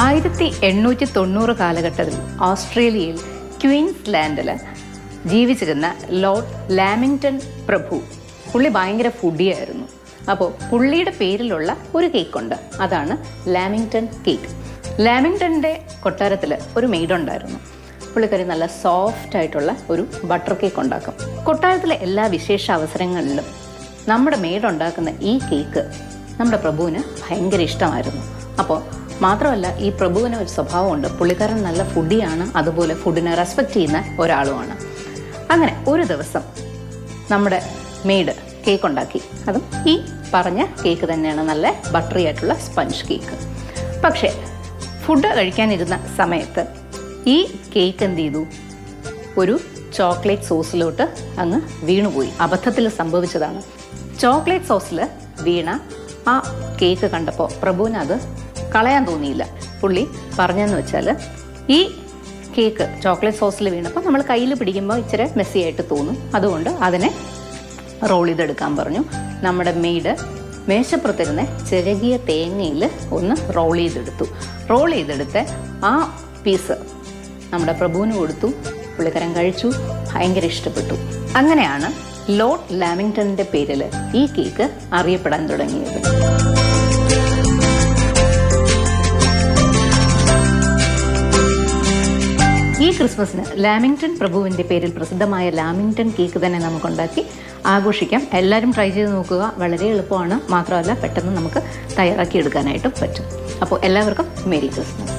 1890 കാലഘട്ടത്തിൽ ഓസ്ട്രേലിയയിൽ ക്വീൻസ്ലാൻഡിൽ ജീവിച്ചിരുന്ന ലോർഡ് ലാമിങ്ടൺ പ്രഭു. പുള്ളി ഭയങ്കര ഫുഡിയായിരുന്നു. അപ്പോൾ പുള്ളിയുടെ പേരിലുള്ള ഒരു കേക്കുണ്ട്, അതാണ് ലാമിങ്ടൺ കേക്ക്. ലാമിങ്ടണിൻ്റെ കൊട്ടാരത്തിൽ ഒരു മെയ്ഡുണ്ടായിരുന്നു. പുള്ളിക്കാരി നല്ല സോഫ്റ്റ് ആയിട്ടുള്ള ഒരു ബട്ടർ കേക്ക് ഉണ്ടാക്കും. കൊട്ടാരത്തിലെ എല്ലാ വിശേഷ അവസരങ്ങളിലും നമ്മുടെ മെയ്ഡ് ഉണ്ടാക്കുന്ന ഈ കേക്ക് നമ്മുടെ പ്രഭുവിന് ഭയങ്കര ഇഷ്ടമായിരുന്നു. അപ്പോൾ മാത്രമല്ല, ഈ പ്രഭുവിന് ഒരു സ്വഭാവമുണ്ട്. പുള്ളിക്കാരൻ നല്ല ഫുഡിയാണ്, അതുപോലെ ഫുഡിനെ റെസ്പെക്റ്റ് ചെയ്യുന്ന ഒരാളുമാണ്. അങ്ങനെ ഒരു ദിവസം നമ്മുടെ മെയ്ഡ് കേക്ക് ഉണ്ടാക്കി. അതും ഈ പറഞ്ഞ കേക്ക് തന്നെയാണ്, നല്ല ബട്ടറി ആയിട്ടുള്ള സ്പഞ്ച് കേക്ക്. പക്ഷേ ഫുഡ് കഴിക്കാനിരുന്ന സമയത്ത് ഈ കേക്ക് എന്ത് ചെയ്തു, ഒരു ചോക്ലേറ്റ് സോസിലോട്ട് അങ്ങ് വീണുപോയി. അബദ്ധത്തിൽ സംഭവിച്ചതാണ്. ചോക്ലേറ്റ് സോസിൽ വീണ ആ കേക്ക് കണ്ടപ്പോൾ പ്രഭുവിന് അത് കളയാൻ തോന്നിയില്ല. പുള്ളി പറഞ്ഞതെന്ന് വെച്ചാൽ, ഈ കേക്ക് ചോക്ലേറ്റ് സോസിൽ വീണപ്പോൾ നമ്മൾ കയ്യിൽ പിടിക്കുമ്പോൾ ഇച്ചിരി മെസ്സി ആയിട്ട് തോന്നും, അതുകൊണ്ട് അതിനെ റോൾ ചെയ്തെടുക്കാൻ പറഞ്ഞു. നമ്മുടെ മെയ്ഡ് മേശപ്പുറത്തിരുന്ന് ചിരകിയ തേങ്ങയിൽ ഒന്ന് റോൾ ചെയ്തെടുത്ത് ആ പീസ് നമ്മുടെ പ്രഭുവിന് കൊടുത്തു. പുള്ളിക്കാരൻ കഴിച്ചു, ഭയങ്കര ഇഷ്ടപ്പെട്ടു. അങ്ങനെയാണ് ലോർഡ് ലാമിങ്ടണിൻ്റെ പേരിൽ ഈ കേക്ക് അറിയപ്പെടാൻ തുടങ്ങിയത്. ഈ ക്രിസ്മസിന് ലാമിങ്ടൺ പ്രഭുവിൻ്റെ പേരിൽ പ്രസിദ്ധമായ ലാമിങ്ടൺ കേക്ക് തന്നെ നമുക്കുണ്ടാക്കി ആഘോഷിക്കാം. എല്ലാവരും ട്രൈ ചെയ്ത് നോക്കുക. വളരെ എളുപ്പമാണ്, മാത്രമല്ല പെട്ടെന്ന് നമുക്ക് തയ്യാറാക്കി എടുക്കാനായിട്ടും പറ്റും. അപ്പോൾ എല്ലാവർക്കും മേരി ക്രിസ്മസ്.